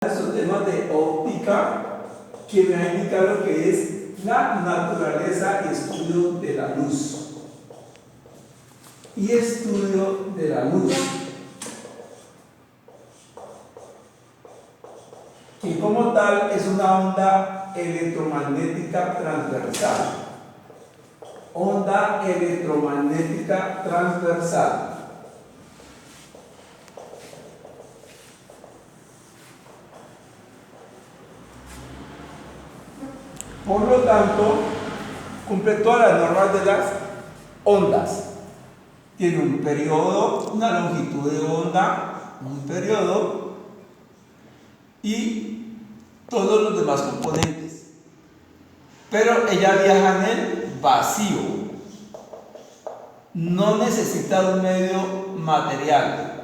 Estos temas de óptica que me va a indicar lo que es la naturaleza y estudio de la luz. Y estudio de la luz, que como tal es una onda electromagnética transversal. Onda electromagnética transversal. Por lo tanto, cumple todas las normas de las ondas. Tiene un periodo, una longitud de onda, un periodo y todos los demás componentes. Pero ella viaja en el vacío. No necesita un medio material.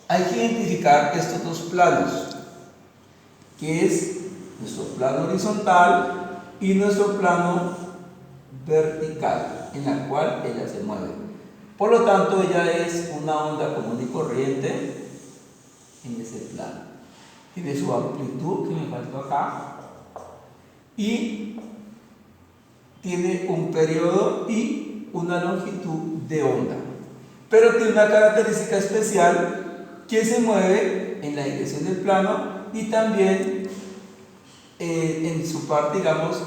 Hay que identificar estos dos planos, que es nuestro plano horizontal y nuestro plano vertical, en la cual ella se mueve. Por lo tanto, ella es una onda común y corriente en ese plano. Tiene su amplitud, que me faltó acá, y tiene un periodo y una longitud de onda. Pero tiene una característica especial, que se mueve en la dirección del plano y también en su parte, digamos,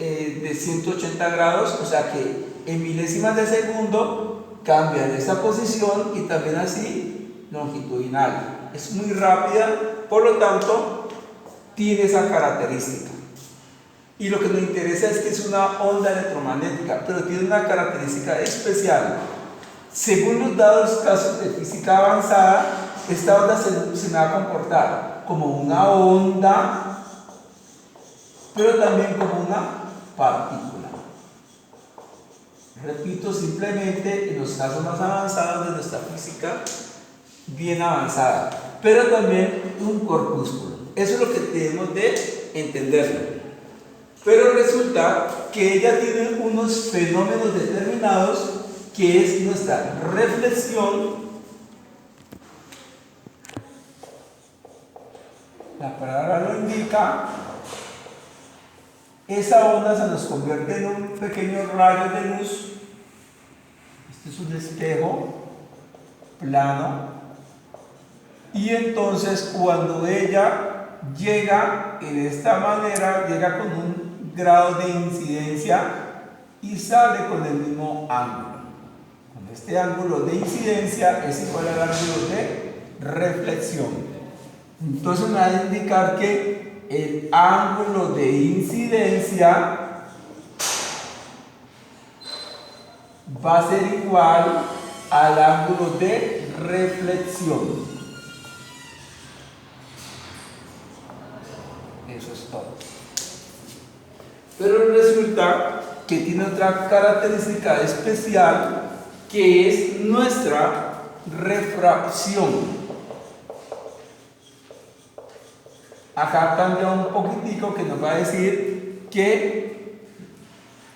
de 180 grados, o sea que en milésimas de segundo cambia en esa posición y también así longitudinal. Es muy rápida, por lo tanto tiene esa característica. Y lo que nos interesa es que es una onda electromagnética, pero tiene una característica especial. Según los dados casos de física avanzada, esta onda se va a comportar como una onda, pero también como una partícula. Repito, simplemente en los casos más avanzados de nuestra física, bien avanzada, pero también un corpúsculo. Eso es lo que tenemos de entenderlo. Pero resulta que ella tiene unos fenómenos determinados, que es nuestra reflexión. La palabra lo indica. Esa onda se nos convierte en un pequeño rayo de luz. Este es un espejo plano. Y entonces cuando ella llega en esta manera, llega con un grado de incidencia y sale con el mismo ángulo. Con este ángulo de incidencia es igual al ángulo de reflexión. Entonces me va a indicar que el ángulo de incidencia va a ser igual al ángulo de reflexión. Eso es todo. Pero resulta que tiene otra característica especial, que es nuestra refracción. Acá cambia un poquitico, que nos va a decir que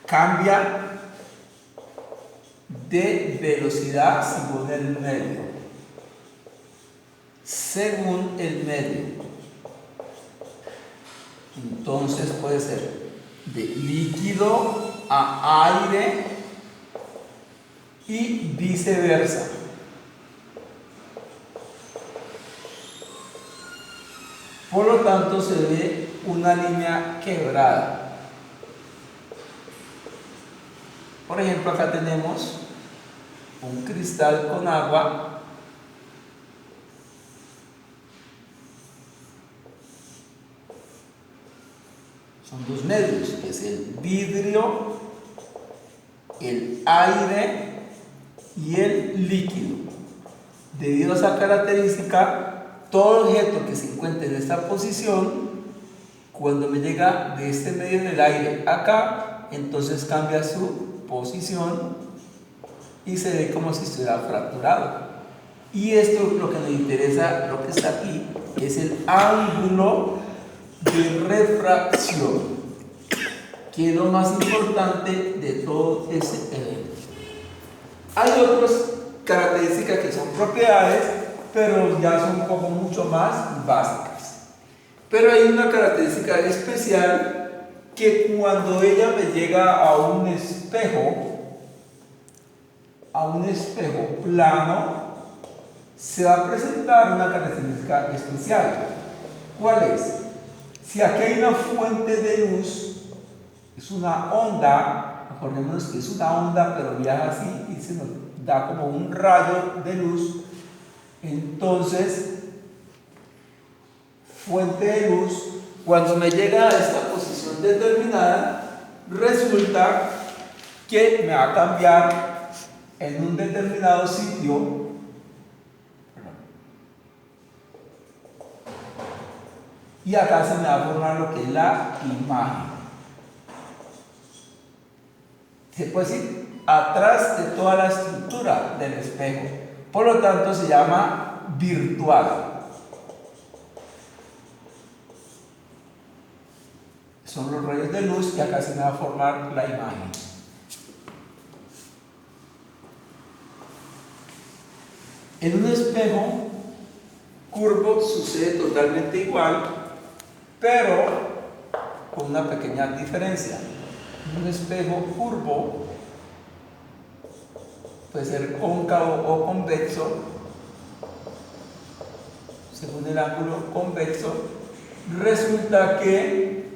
cambia de velocidad según el medio. Según el medio. Entonces puede ser de líquido a aire y viceversa. Por lo tanto, se ve una línea quebrada. Por ejemplo, acá tenemos un cristal con agua. Son dos medios, que es el vidrio, el aire y el líquido. Debido a esa característica, todo objeto que se encuentre en esta posición, cuando me llega de este medio en el aire acá, entonces cambia su posición y se ve como si estuviera fracturado. Y esto, lo que nos interesa, lo que está aquí, es el ángulo de refracción. que es lo más importante de todo ese evento. Hay otras características que son propiedades, pero ya son como mucho más básicas. Pero hay una característica especial que cuando ella me llega a un espejo plano, se va a presentar una característica especial. ¿Cuál es? Si aquí hay una fuente de luz, es una onda, acordémonos que es una onda, pero viaja así y se nos da como un rayo de luz. Entonces, fuente de luz, cuando me llega a esta posición determinada, resulta que me va a cambiar en un determinado sitio. Y acá se me va a formar lo que es la imagen. Se puede decir atrás de toda la estructura del espejo. Por lo tanto, se llama virtual. Son los rayos de luz y acá se me va a formar la imagen. En un espejo curvo sucede totalmente igual, pero con una pequeña diferencia. Un espejo curvo puede ser cóncavo o convexo, según el ángulo convexo. Resulta que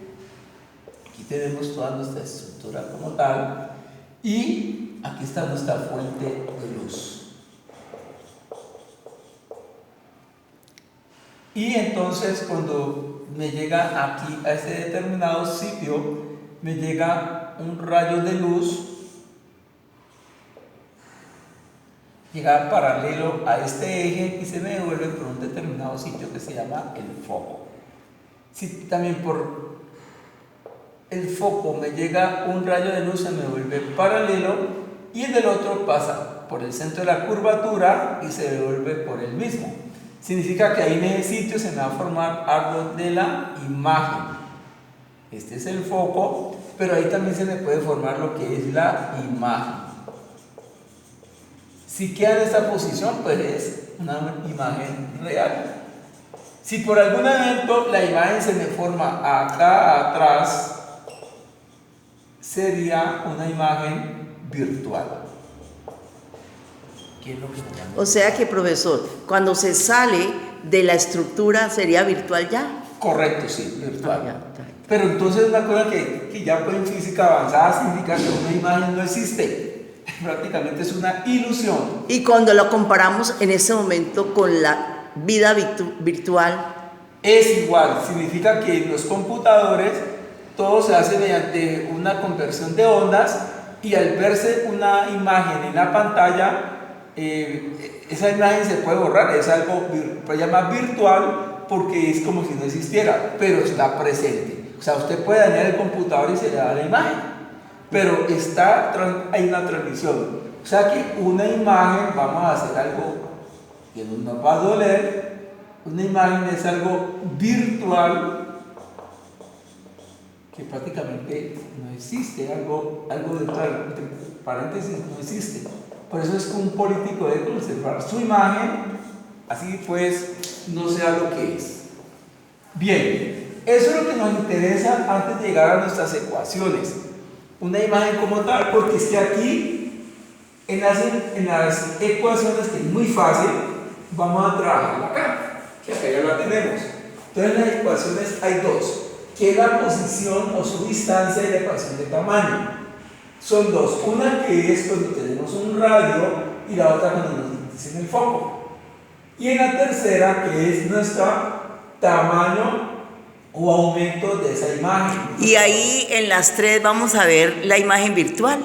aquí tenemos toda nuestra estructura como tal y aquí está nuestra fuente de luz. Y entonces cuando me llega aquí a ese determinado sitio, me llega un rayo de luz, llega paralelo a este eje y se me devuelve por un determinado sitio que se llama el foco. Si también por el foco me llega un rayo de luz, se me vuelve paralelo y en el otro pasa por el centro de la curvatura y se devuelve por el mismo. Significa que ahí en ese sitio se me va a formar algo de la imagen. Este es el foco, pero ahí también se me puede formar lo que es la imagen. Si queda en esta posición, pues es una imagen real. Si por algún evento la imagen se me forma acá atrás, sería una imagen virtual. ¿Qué es lo que o sea que, profesor, cuando se sale de la estructura, ¿sería virtual ya? Correcto, sí, virtual. Ya. Pero entonces una cosa que ya pues en física avanzada significa que una imagen no existe. Prácticamente es una ilusión. Y cuando lo comparamos en ese momento con la vida virtual, Es igual, significa que en los computadores todo se hace mediante una conversión de ondas y al verse una imagen en la pantalla, esa imagen se puede borrar, es algo se llama virtual porque es como si no existiera, pero está presente. O sea, usted puede dañar el computador y se le da la imagen, pero hay una transmisión. O sea que una imagen, vamos a hacer algo que no nos va a doler, una imagen es algo virtual que prácticamente no existe, algo virtual, entre paréntesis, no existe. Por eso es que un político debe conservar su imagen, así pues no sea lo que es. Bien, eso es lo que nos interesa antes de llegar a nuestras ecuaciones. Una imagen como tal, porque es que aquí, en las ecuaciones, que es muy fácil, vamos a trabajarla acá, que acá ya la tenemos. Entonces, en las ecuaciones hay dos, que es la posición o su distancia y la ecuación de tamaño. Son dos, una que es cuando tenemos un radio y la otra cuando nos dicen el foco. Y en la tercera, que es nuestro tamaño o aumento de esa imagen. y ahí en las tres vamos a ver la imagen virtual,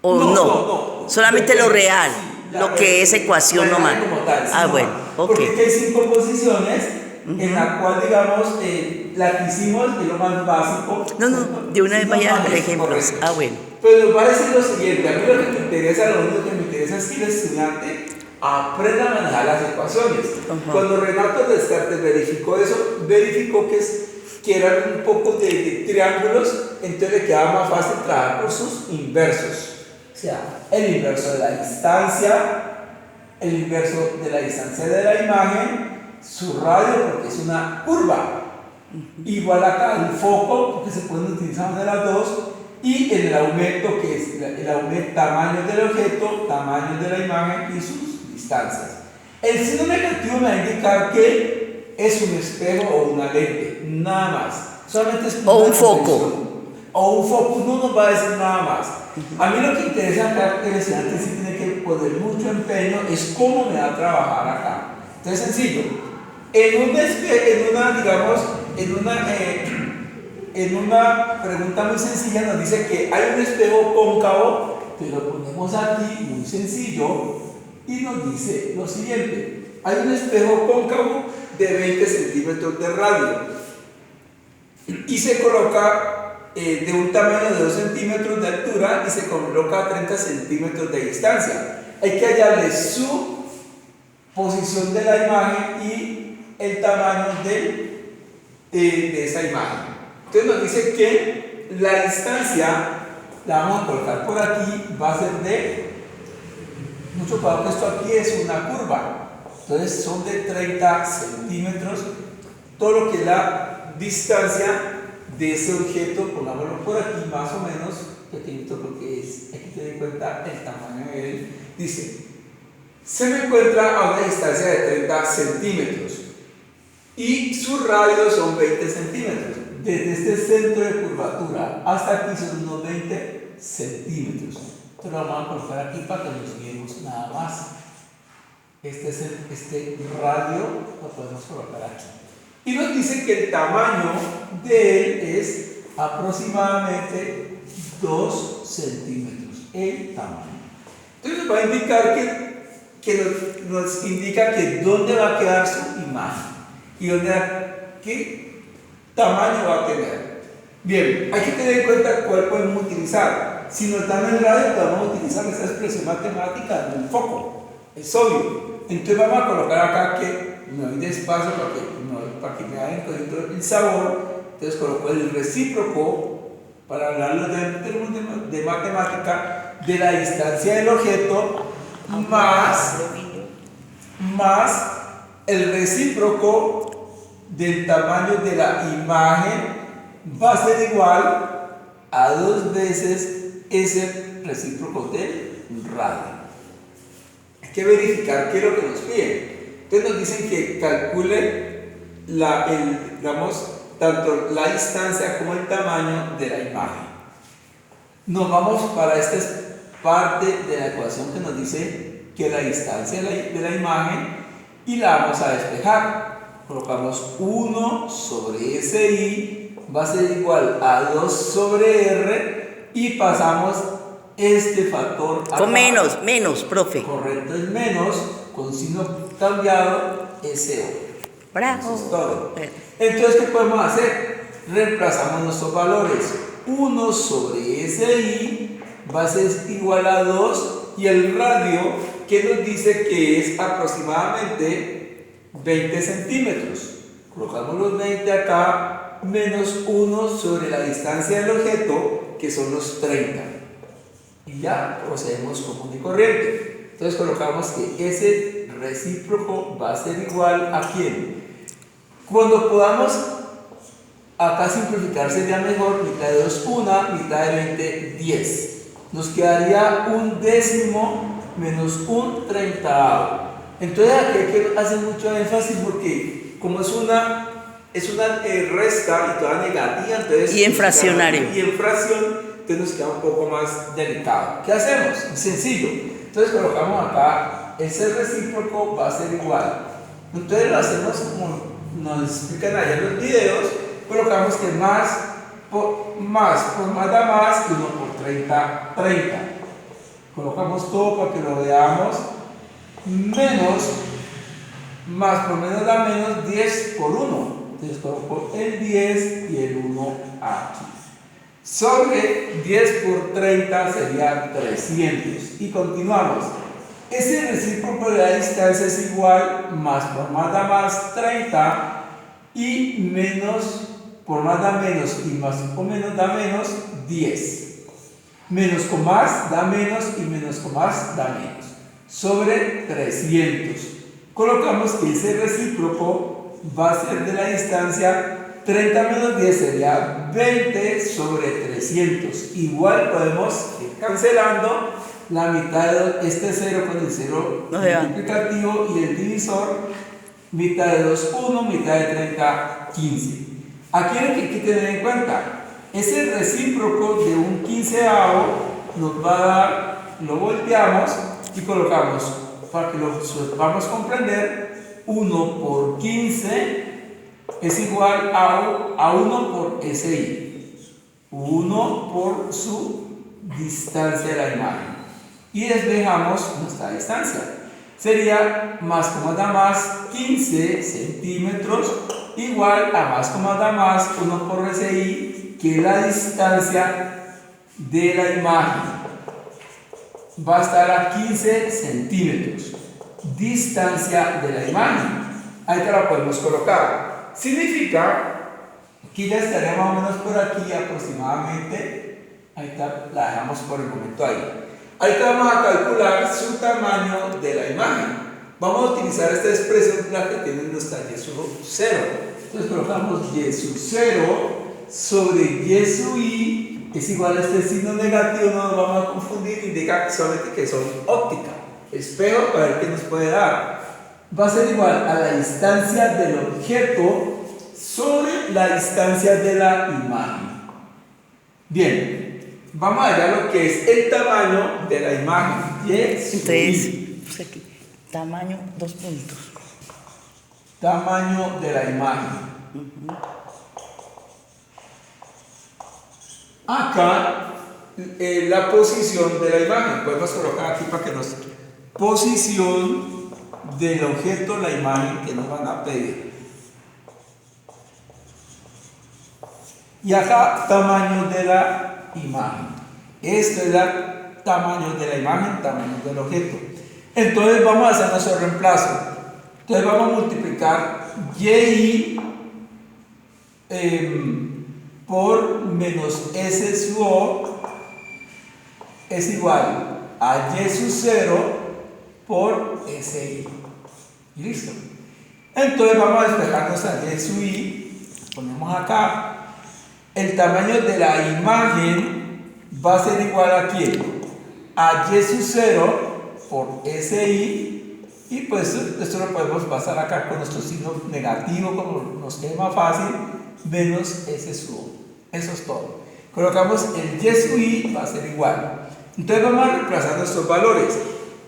¿o no? Solamente lo real, sí, lo que es ecuación nomás. Bueno, ok. Porque aquí hay 5 posiciones en la cual, digamos, la que hicimos es lo más básico. No, de una vez vaya a dar ejemplos. Bueno. Pues nos va a decir lo siguiente, a mí lo que me interesa, lo único que me interesa es que el estudiante aprenda a manejar las ecuaciones. Cuando Renato Descartes verificó eso, verificó que que eran un poco de triángulos, entonces le quedaba más fácil trabajar por sus inversos. O sea, el inverso de la distancia, el inverso de la distancia de la imagen, su radio, porque es una curva. Igual acá el foco, porque se pueden utilizar una de las dos, y el aumento, que es el aumento, tamaño del objeto, tamaño de la imagen y sus distancias. El signo negativo me va a indicar que es un espejo o una lente, nada más. Solamente es o un una foco. convención. O un foco, no nos va a decir nada más. A mí lo que interesa acá, que el estudiante sí tiene que poner mucho empeño, es cómo me va a trabajar acá. Entonces, sencillo. En una pregunta muy sencilla nos dice que hay un espejo cóncavo, que lo ponemos aquí, muy sencillo, y nos dice lo siguiente: hay un espejo cóncavo de 20 centímetros de radio y se coloca de un tamaño de 2 centímetros de altura y se coloca a 30 centímetros de distancia. Hay que hallarle su posición de la imagen y el tamaño de esa imagen. Entonces nos dice que la distancia, la vamos a colocar por aquí, va a ser de, mucho cuidado que esto aquí es una curva, entonces son de 30 centímetros, todo lo que es la distancia de ese objeto, pongámoslo por aquí más o menos, pequeñito porque hay que tener en cuenta el tamaño de él. Dice, se me encuentra a una distancia de 30 centímetros y su radio son 20 centímetros. Desde este centro de curvatura hasta aquí son unos 20 centímetros. Esto lo vamos a colocar aquí para que nos guiemos nada más. Este radio lo podemos colocar aquí. Y nos dice que el tamaño de él es aproximadamente 2 centímetros. El tamaño. Entonces nos va a indicar que nos indica que dónde va a quedar su imagen y qué tamaño va a tener. Bien, hay que tener en cuenta cuál podemos utilizar. Si nos dan el radio, podemos utilizar esta expresión matemática del foco. Es obvio. Entonces vamos a colocar acá que me doy despacio para que me vayan cogiendo el sabor. Entonces coloco el recíproco para hablarlo de matemática de la distancia del objeto más el recíproco del tamaño de la imagen va a ser igual a 2 veces ese recíproco del radio. Hay que verificar qué es lo que nos piden. Entonces nos dicen que calcule tanto la distancia como el tamaño de la imagen. Nos vamos para esta parte de la ecuación que nos dice que la distancia de la imagen y la vamos a despejar. Colocamos 1 sobre SI va a ser igual a 2 sobre R y pasamos este factor acá. Con menos, profe. Correcto, es menos, con signo cambiado, SO. Bravo. Eso es todo. Entonces, ¿qué podemos hacer? Reemplazamos nuestros valores. 1 sobre SI va a ser igual a 2 y el radio que nos dice que es aproximadamente 20 centímetros. Colocamos los 20 acá, menos 1 sobre la distancia del objeto, que son los 30. Y ya procedemos común y corriente. Entonces colocamos que ese recíproco va a ser igual a ¿quién? Cuando podamos acá simplificar sería mejor, mitad de 2, 1, mitad de 20, 10. Nos quedaría un décimo menos un treintavo. Entonces aquí hay que hacer mucho énfasis porque como es una resta y toda negativa, entonces y en fraccionario. Y en fracción, entonces nos queda un poco más delicado. ¿Qué hacemos? Sencillo. Entonces colocamos acá, ese recíproco va a ser igual. Entonces lo hacemos como nos explican allá en los videos, colocamos que más por más da más, 1 por 30, 30. Colocamos todo para que lo veamos, menos, más por menos da menos, 10 por 1. Entonces coloco el 10 y el 1 aquí. Sobre 10 por 30 sería 300. Y continuamos. Ese recíproco de la distancia es igual, más por más da más, 30, y menos por más da menos y más o menos da menos, 10. Menos con más da menos y menos con más da menos. Sobre 300. Colocamos que ese recíproco va a ser de la distancia 30 menos 10 sería 20 sobre 300. Igual podemos ir cancelando la mitad de este 0 con el 0 multiplicativo y el divisor, mitad de 2, 1, mitad de 30, 15. Aquí hay que tener en cuenta, ese recíproco de un quinceavo nos va a dar, lo volteamos y colocamos, para que lo podamos comprender, 1 por 15 es igual a 1 por SI, 1 por su distancia de la imagen, y despejamos nuestra distancia. Sería más como da más 15 centímetros igual a más como da más 1 por SI, que es la distancia de la imagen. Va a estar a 15 centímetros. Distancia de la imagen. Ahí te la podemos colocar. Significa que ya estaría más o menos por aquí aproximadamente. Ahí está, la dejamos por el momento ahí. Ahorita vamos a calcular su tamaño de la imagen. Vamos a utilizar esta expresión la que tiene nuestra y sub 0. Entonces colocamos y sub 0 sobre y sub i es igual a este signo negativo, no nos vamos a confundir, indica solamente que son óptica. Espejo para ver qué nos puede dar. Va a ser igual a la distancia del objeto sobre la distancia de la imagen. Bien, vamos a ver lo que es el tamaño de la imagen. Entonces, pues aquí, tamaño, 2 puntos. Tamaño de la imagen. Acá, la posición de la imagen. Podemos colocar aquí para que nos... Posición del objeto, la imagen que nos van a pedir. Y acá, tamaño de la imagen. Esto es el tamaño de la imagen, tamaño del objeto. Entonces vamos a hacer nuestro reemplazo. Entonces vamos a multiplicar y por menos s sub o es igual a y sub 0 por si. Listo. Entonces vamos a despejar nuestra y sub i. Ponemos acá. El tamaño de la imagen va a ser igual a ¿quién? A y sub 0 por si. Y pues esto lo podemos pasar acá con nuestro signo negativo, como nos quede más fácil, menos s sub o. Eso es todo. Colocamos el y sub i, va a ser igual. Entonces vamos a reemplazar nuestros valores.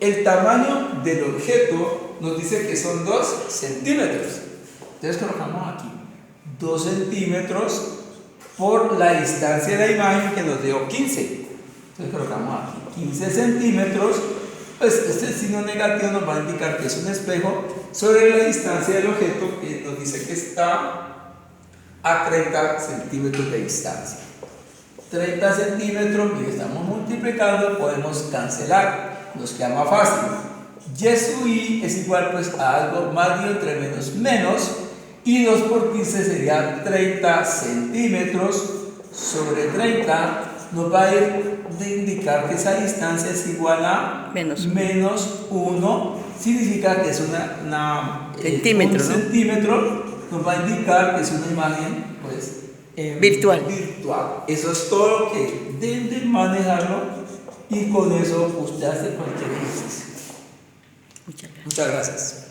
El tamaño del objeto nos dice que son 2 centímetros. Entonces colocamos aquí 2 centímetros por la distancia de la imagen que nos dio 15. Entonces colocamos aquí 15 centímetros. Pues este signo negativo nos va a indicar que es un espejo sobre la distancia del objeto, que nos dice que está a 30 centímetros de distancia. 30 centímetros, y estamos multiplicando, podemos cancelar, nos queda más fácil. Y sub i es igual pues a algo más de entre menos menos, y 2 por 15 sería 30 centímetros sobre 30. Nos va a ir de indicar que esa distancia es igual a menos 1, significa que es centímetro, un centímetro, nos va a indicar que es una imagen pues, virtual. Eso es todo lo que deben de manejarlo, y con eso usted hace cualquier ejercicio. Muchas gracias. Muchas gracias.